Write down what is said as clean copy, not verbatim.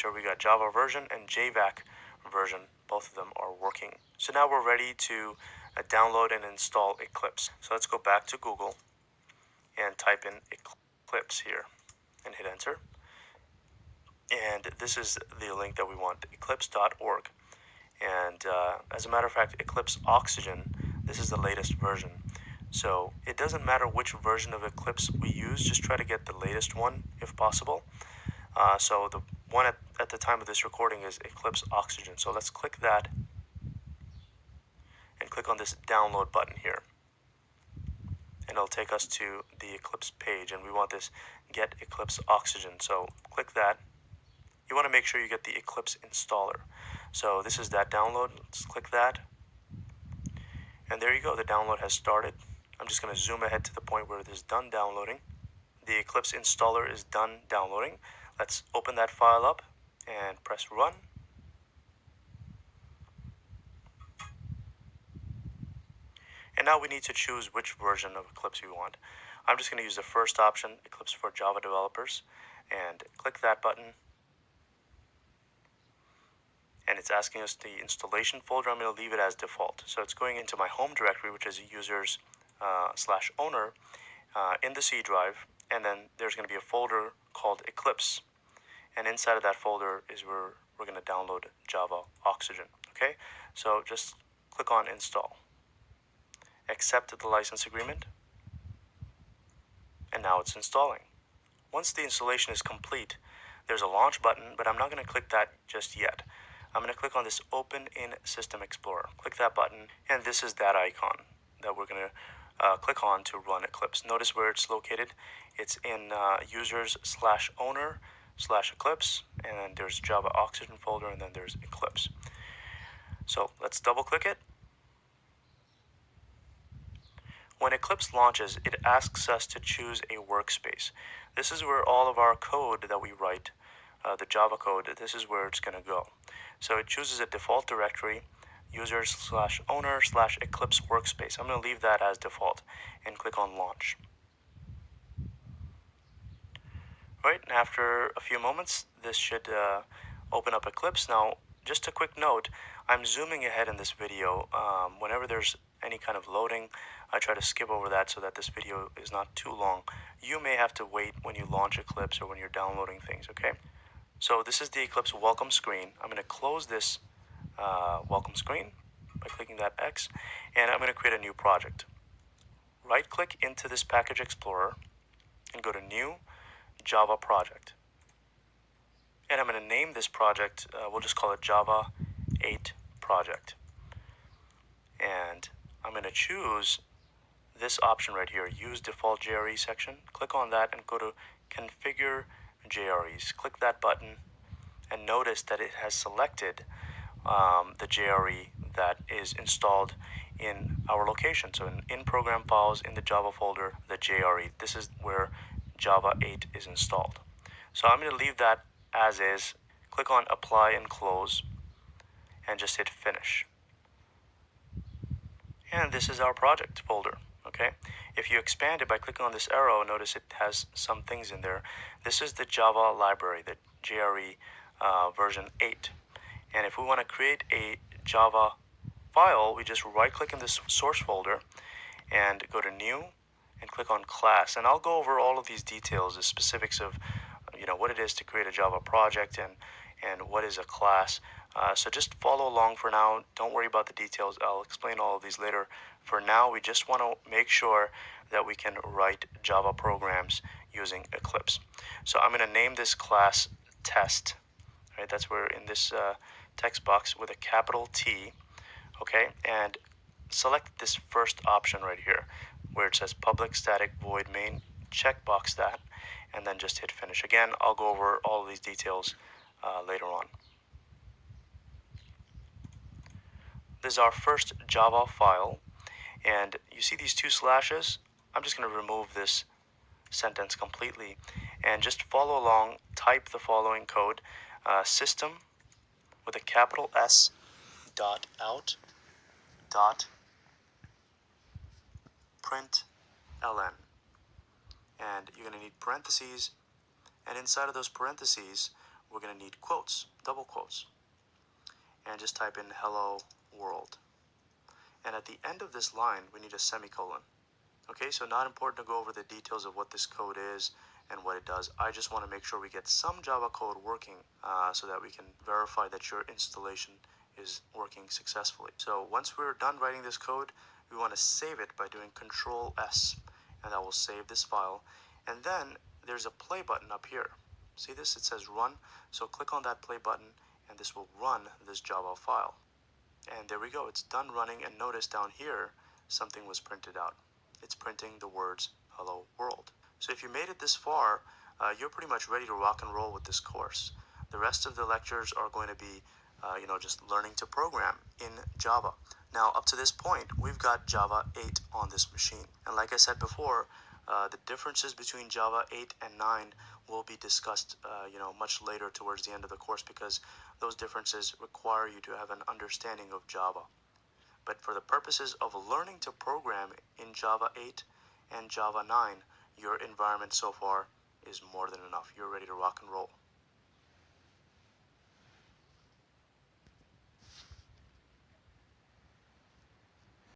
enter, we got Java version and JVac version. Both of them are working. So now we're ready to download and install Eclipse. So let's go back to Google and type in Eclipse here and hit enter. And this is the link that we want, eclipse.org. And as a matter of fact, Eclipse Oxygen, this is the latest version. So it doesn't matter which version of Eclipse we use, just try to get the latest one if possible. So the one at the time of this recording is Eclipse Oxygen. So let's click that and click on this download button here. And it'll take us to the Eclipse page, and we want this Get Eclipse Oxygen. So click that. You want to make sure you get the Eclipse installer. So this is that download. Let's click that. And there you go. The download has started. I'm just going to zoom ahead to the point where it is done downloading. The Eclipse installer is done downloading. Let's open that file up and press run. And now we need to choose which version of Eclipse we want. I'm just going to use the first option, Eclipse for Java developers, and click that button. And it's asking us the installation folder. I'm going to leave it as default. So it's going into my home directory, which is users / owner in the C drive. And then there's going to be a folder called Eclipse. And inside of that folder is where we're going to download Java Oxygen. Okay, so just click on install. Accept the license agreement. And now it's installing. Once the installation is complete, there's a launch button, but I'm not going to click that just yet. I'm going to click on this Open in System Explorer. Click that button, and this is that icon that we're going to click on to run Eclipse. Notice where it's located. It's in users / owner / Eclipse, and then there's Java Oxygen folder, and then there's Eclipse. So let's double click it. When Eclipse launches, it asks us to choose a workspace. This is where all of our code that we write, the Java code, this is where it's going to go. So it chooses a default directory, users / owner / Eclipse workspace. I'm going to leave that as default and click on launch. Right, and after a few moments, this should open up Eclipse. Now, just a quick note, I'm zooming ahead in this video. Whenever there's any kind of loading, I try to skip over that so that this video is not too long. You may have to wait when you launch Eclipse or when you're downloading things, okay? So this is the Eclipse welcome screen. I'm going to close this welcome screen by clicking that X, and I'm going to create a new project. Right-click into this Package Explorer and go to New Java Project. And I'm going to name this project, we'll just call it Java 8 Project. And I'm going to choose this option right here, Use Default JRE section. Click on that and go to Configure JREs. Click that button and notice that it has selected the JRE that is installed in our location. So in program files in the Java folder, the JRE. This is where Java 8 is installed. So I'm going to leave that as is. Click on Apply and Close and just hit Finish. And this is our project folder. Okay, if you expand it by clicking on this arrow, notice it has some things in there. This is the Java library, the JRE version 8. And if we want to create a Java file, we just right-click in this source folder and go to New and click on Class. And I'll go over all of these details, the specifics of what it is to create a Java project and what is a class. So just follow along for now. Don't worry about the details. I'll explain all of these later. For now, we just want to make sure that we can write Java programs using Eclipse. So I'm going to name this class Test. Right, that's where in this text box with a capital T. Okay, and select this first option right here where it says public static void main. Checkbox that, and then just hit Finish. Again, I'll go over all of these details later on. This is our first Java file, and you see these 2 slashes. I'm just going to remove this sentence completely and just follow along. Type the following code: system with a capital S dot out dot print ln. And you're going to need parentheses, and inside of those parentheses we're going to need quotes, double quotes, and just type in hello world. And at the end of this line, we need a semicolon. Okay, so not important to go over the details of what this code is and what it does. I just want to make sure we get some Java code working so that we can verify that your installation is working successfully. So once we're done writing this code, we want to save it by doing Control S, and that will save this file. And then there's a play button up here. See this? It says run. So click on that play button, and this will run this Java file. And there we go. It's done running, and notice down here something was printed out. It's printing the words hello world. So if you made it this far, you're pretty much ready to rock and roll with this course. The rest of the lectures are going to be just learning to program in Java. Now up to this point, we've got Java 8 on this machine. And like I said before, the differences between Java 8 and 9 will be discussed much later towards the end of the course, because those differences require you to have an understanding of Java. But for the purposes of learning to program in Java 8 and Java 9, your environment so far is more than enough. You're ready to rock and roll.